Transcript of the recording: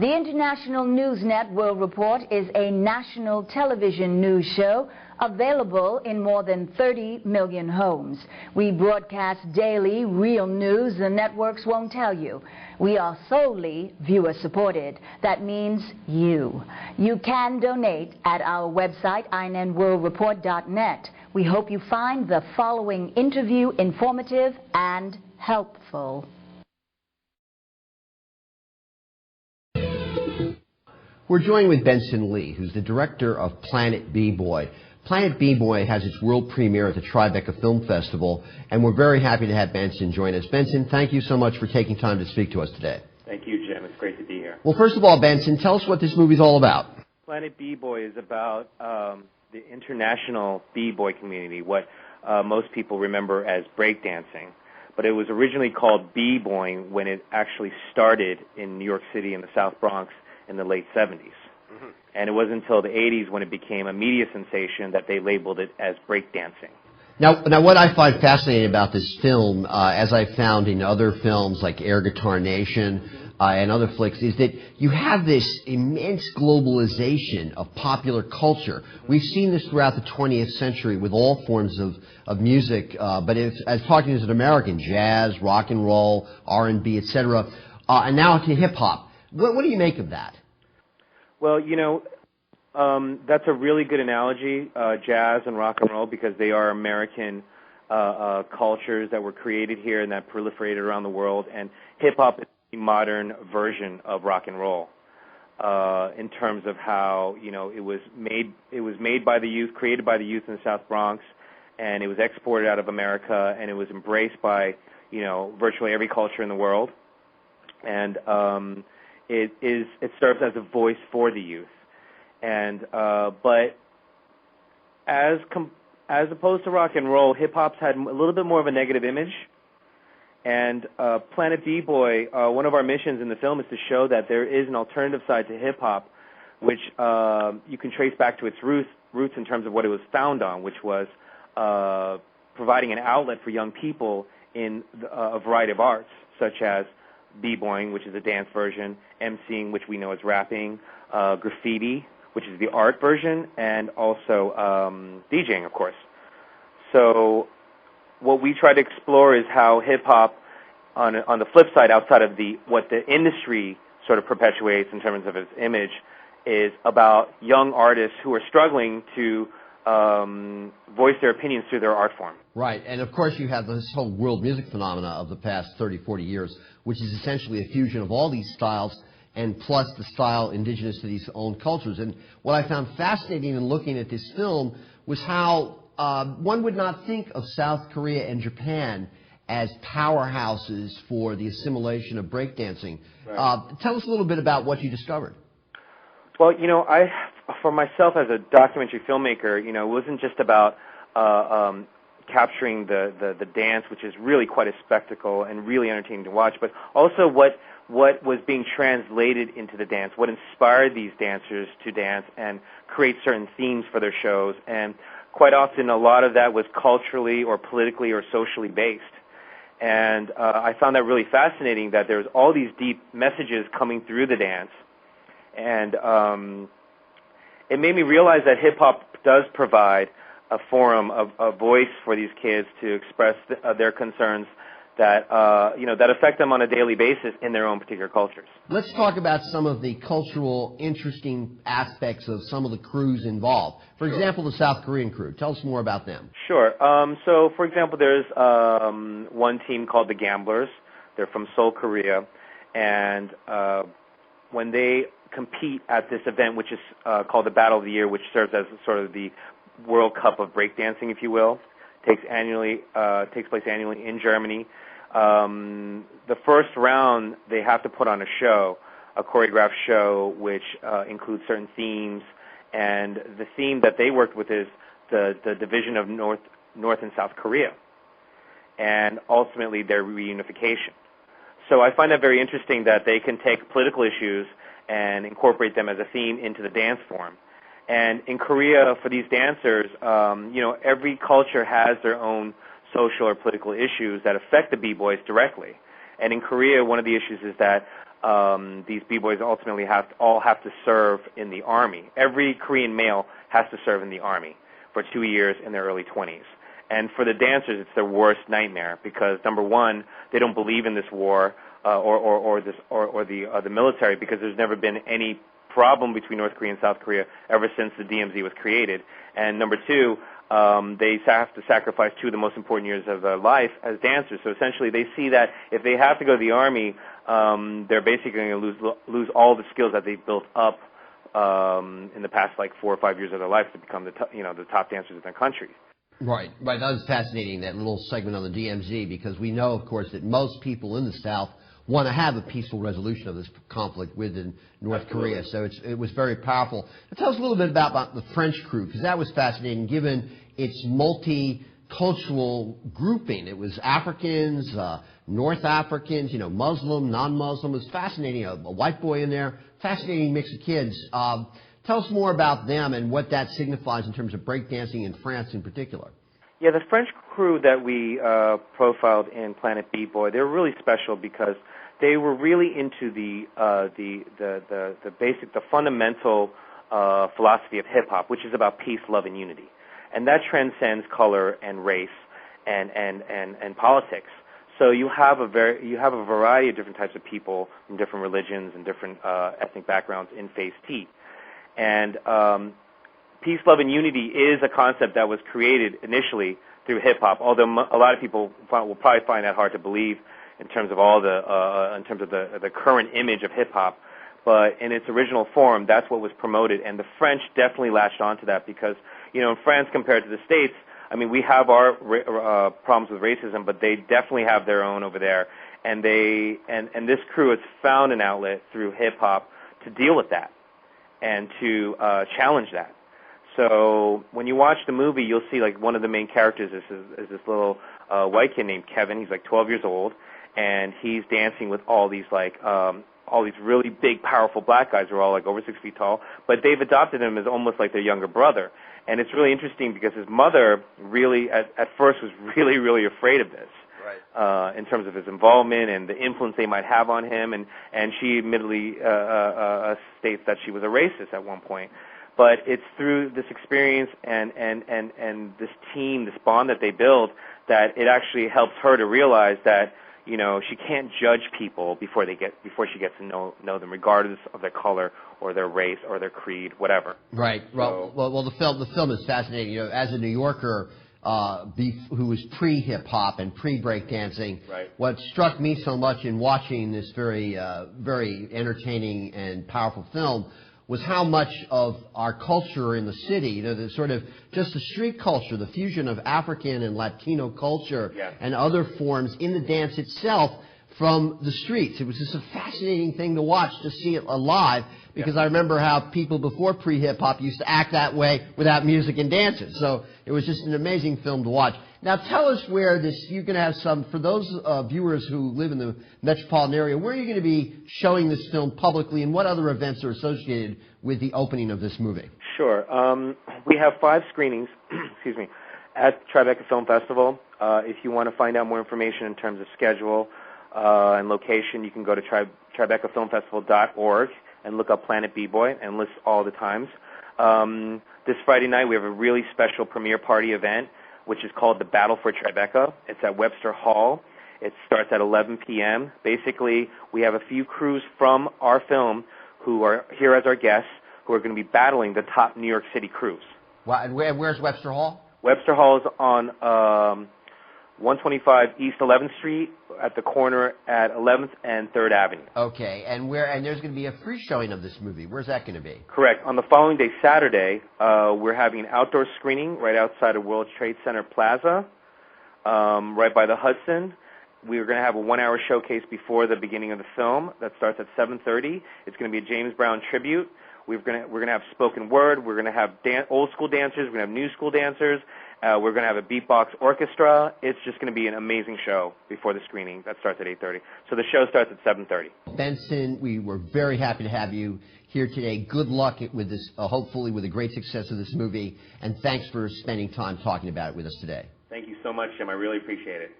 The international news net World Report is a national television news show available in more than 30 million homes. We broadcast daily real news the networks won't tell you. We are solely viewer-supported. That means you. You can donate at our website, inenworldreport.net. We hope you find the following interview informative and helpful. We're joined with Benson Lee, who's the director of Planet B-Boy. Planet B-Boy has its world premiere at the Tribeca Film Festival, and we're very happy to have Benson join us. Benson, thank you so much for taking time to speak to us today. Thank you, Jim. It's great to be here. Well, first of all, Benson, tell us what this movie's all about. Planet B-Boy is about the international B-Boy community, what most people remember as breakdancing. But it was originally called B-Boying when it actually started in New York City in the South Bronx in the late 70s. Mm-hmm. And it wasn't until the 80s when it became a media sensation that they labeled it as breakdancing. Now, what I find fascinating about this film, as I found in other films like Air Guitar Nation and other flicks, is that you have this immense globalization of popular culture. We've seen this throughout the 20th century with all forms of music, but as talking as an American, jazz, rock and roll, R&B, etc., and now to hip-hop. What do you make of that? Well, you know, that's a really good analogy, jazz and rock and roll, because they are American cultures that were created here and that proliferated around the world. And hip-hop is the modern version of rock and roll in terms of how, you know, it was made by the youth, created by the youth in the South Bronx, and it was exported out of America, and it was embraced by, you know, virtually every culture in the world. And it serves as a voice for the youth, and but as opposed to rock and roll, hip hop's had a little bit more of a negative image. And Planet B-Boy, one of our missions in the film is to show that there is an alternative side to hip hop, which you can trace back to its roots in terms of what it was found on, which was providing an outlet for young people in a variety of arts, such as B-boying, which is a dance version, MCing, which we know as rapping, graffiti, which is the art version, and also DJing, of course. So what we try to explore is how hip-hop, on the flip side, outside of what the industry sort of perpetuates in terms of its image, is about young artists who are struggling to voice their opinions through their art form. Right, and of course you have this whole world music phenomena of the past 30, 40 years, which is essentially a fusion of all these styles and plus the style indigenous to these own cultures. And what I found fascinating in looking at this film was how one would not think of South Korea and Japan as powerhouses for the assimilation of breakdancing. Right. Tell us a little bit about what you discovered. Well, you know, for myself as a documentary filmmaker, you know, it wasn't just about capturing the dance, which is really quite a spectacle and really entertaining to watch, but also what was being translated into the dance, what inspired these dancers to dance and create certain themes for their shows. And quite often a lot of that was culturally or politically or socially based. And I found that really fascinating, that there's all these deep messages coming through the dance. And it made me realize that hip-hop does provide a forum, a voice for these kids to express their concerns that that affect them on a daily basis in their own particular cultures. Let's talk about some of the cultural, interesting aspects of some of the crews involved. For example, the South Korean crew. Tell us more about them. Sure. So, for example, there's one team called the Gamblers. They're from Seoul, Korea, and when they compete at this event, which is called the Battle of the Year, which serves as sort of the World Cup of breakdancing, if you will, takes place annually in Germany. The first round, they have to put on a show, a choreographed show, which includes certain themes. And the theme that they worked with is the division of North and South Korea, and ultimately their reunification. So I find that very interesting that they can take political issues and incorporate them as a theme into the dance form. And in Korea, for these dancers, every culture has their own social or political issues that affect the B-boys directly. And in Korea, one of the issues is that these b-boys ultimately all have to serve in the army. Every Korean male has to serve in the army for 2 years in their early 20s. And for the dancers, it's their worst nightmare because, number one, they don't believe in this war or the military, because there's never been any problem between North Korea and South Korea ever since the DMZ was created. And number two, they have to sacrifice 2 of the most important years of their life as dancers. So essentially, they see that if they have to go to the army, they're basically going to lose all the skills that they've built up in the past 4 or 5 years of their life to become the top dancers in their country. Right. That was fascinating, that little segment on the DMZ, because we know, of course, that most people in the South want to have a peaceful resolution of this conflict within North Korea. So it was very powerful. Now, tell us a little bit about the French crew, because that was fascinating, given its multicultural grouping. It was Africans, North Africans, Muslim, non-Muslim. It was fascinating. A white boy in there, fascinating mix of kids. Tell us more about them and what that signifies in terms of breakdancing in France in particular. Yeah, the French crew that we profiled in Planet B-Boy, they're really special because they were really into the fundamental philosophy of hip hop, which is about peace, love, and unity, and that transcends color and race and politics. So you have a variety of different types of people from different religions and different ethnic backgrounds in Phase T. And peace, love, and unity is a concept that was created initially through hip-hop, although a lot of people will probably find that hard to believe in terms of the current image of hip-hop. But in its original form, that's what was promoted, and the French definitely latched onto that because, in France compared to the States, I mean, we have our problems with racism, but they definitely have their own over there, and this crew has found an outlet through hip-hop to deal with that and to challenge that. So when you watch the movie, you'll see one of the main characters is this little white kid named Kevin. He's 12 years old, and he's dancing with all these really big, powerful black guys who are all over 6 feet tall. But they've adopted him as almost like their younger brother, and it's really interesting because his mother really at first was really, really afraid of this. Right. In terms of his involvement and the influence they might have on him, and she admittedly states that she was a racist at one point. But it's through this experience and this team, this bond that they build, that it actually helps her to realize that she can't judge people before she gets to know them, regardless of their color or their race or their creed, whatever. Right. Well, the film is fascinating. As a New Yorker who was pre-hip-hop and pre-breakdancing, right, what struck me so much in watching this very entertaining and powerful film was how much of our culture in the city, the sort of just the street culture, the fusion of African and Latino culture, yeah, and other forms in the dance itself from the streets. It was just a fascinating thing to watch, to see it alive, because I remember how people before pre-hip-hop used to act that way without music and dances. So it was just an amazing film to watch. Now tell us where you're going to have some, for those viewers who live in the metropolitan area, where are you going to be showing this film publicly, and what other events are associated with the opening of this movie? Sure. We have 5 screenings, excuse me, at Tribeca Film Festival. If you want to find out more information in terms of schedule and location, you can go to tribecafilmfestival.org and look up Planet B-Boy and list all the times. This Friday night we have a really special premiere party event, which is called the Battle for Tribeca. It's at Webster Hall. It starts at 11 p.m. Basically, we have a few crews from our film who are here as our guests who are going to be battling the top New York City crews. Wow, and where's Webster Hall? Webster Hall is on 125 East 11th Street at the corner at 11th and 3rd Avenue. Okay, and there's going to be a free showing of this movie. Where's that going to be? Correct. On the following day, Saturday, we're having an outdoor screening right outside of World Trade Center Plaza, right by the Hudson. We're going to have a 1-hour showcase before the beginning of the film that starts at 7:30. It's going to be a James Brown tribute. We're going to have spoken word. We're going to have old school dancers. We're going to have new school dancers. We're going to have a beatbox orchestra. It's just going to be an amazing show before the screening that starts at 8:30. So the show starts at 7:30. Benson, we were very happy to have you here today. Good luck with this, hopefully with the great success of this movie, and thanks for spending time talking about it with us today. Thank you so much, Jim. I really appreciate it.